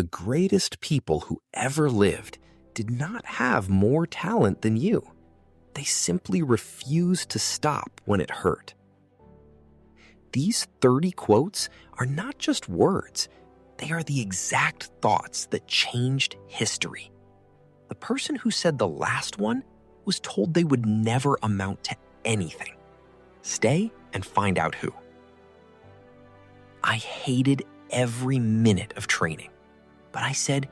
The greatest people who ever lived did not have more talent than you. They simply refused to stop when it hurt. These 30 quotes are not just words. They are the exact thoughts that changed history. The person who said the last one was told they would never amount to anything. Stay and find out who. I hated every minute of training, but I said,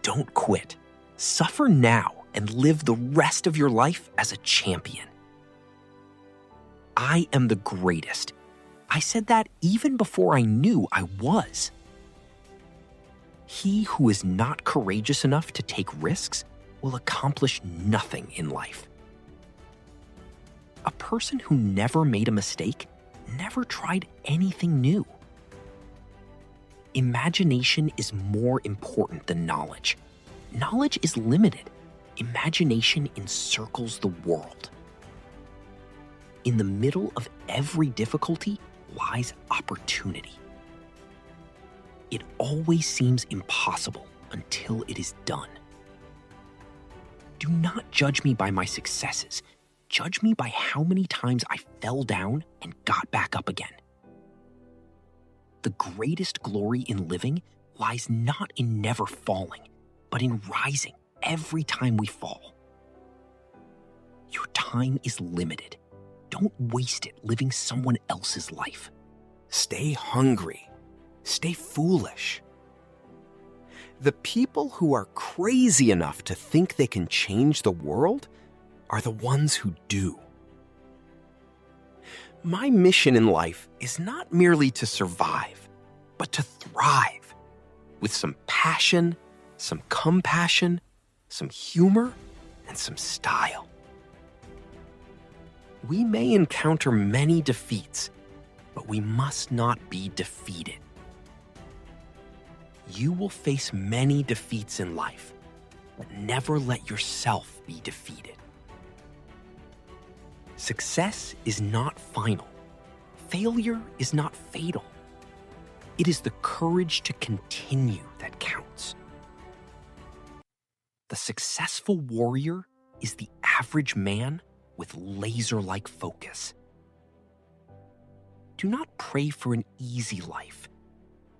don't quit. Suffer now and live the rest of your life as a champion. I am the greatest. I said that even before I knew I was. He who is not courageous enough to take risks will accomplish nothing in life. A person who never made a mistake never tried anything new. Imagination is more important than knowledge. Knowledge is limited. Imagination encircles the world. In the middle of every difficulty lies opportunity. It always seems impossible until it is done. Do not judge me by my successes. Judge me by how many times I fell down and got back up again. The greatest glory in living lies not in never falling, but in rising every time we fall. Your time is limited. Don't waste it living someone else's life. Stay hungry. Stay foolish. The people who are crazy enough to think they can change the world are the ones who do. My mission in life is not merely to survive, but to thrive with some passion, some compassion, some humor, and some style. We may encounter many defeats, but we must not be defeated. You will face many defeats in life, but never let yourself be defeated. Success is not final. Failure is not fatal. It is the courage to continue that counts. The successful warrior is the average man with laser-like focus. Do not pray for an easy life.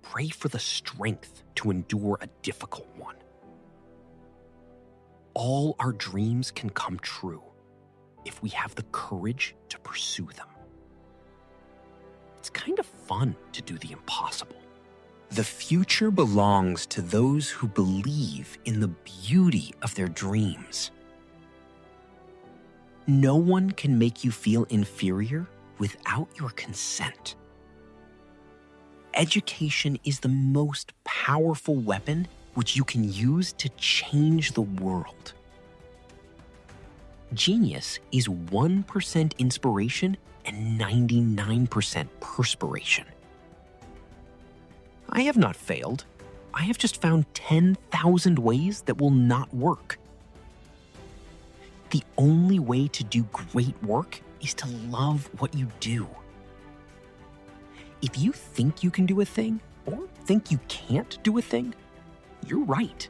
Pray for the strength to endure a difficult one. All our dreams can come true if we have the courage to pursue them. It's kind of fun to do the impossible. The future belongs to those who believe in the beauty of their dreams. No one can make you feel inferior without your consent. Education is the most powerful weapon which you can use to change the world. Genius is 1% inspiration and 99% perspiration. I have not failed. I have just found 10,000 ways that will not work. The only way to do great work is to love what you do. If you think you can do a thing or think you can't do a thing, you're right.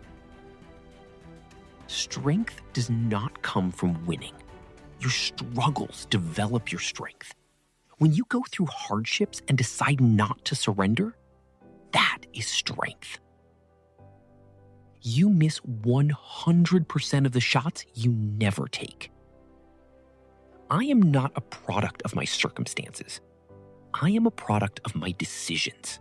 Strength does not come from winning. Your struggles develop your strength. When you go through hardships and decide not to surrender, that is strength. You miss 100% of the shots you never take. I am not a product of my circumstances. I am a product of my decisions.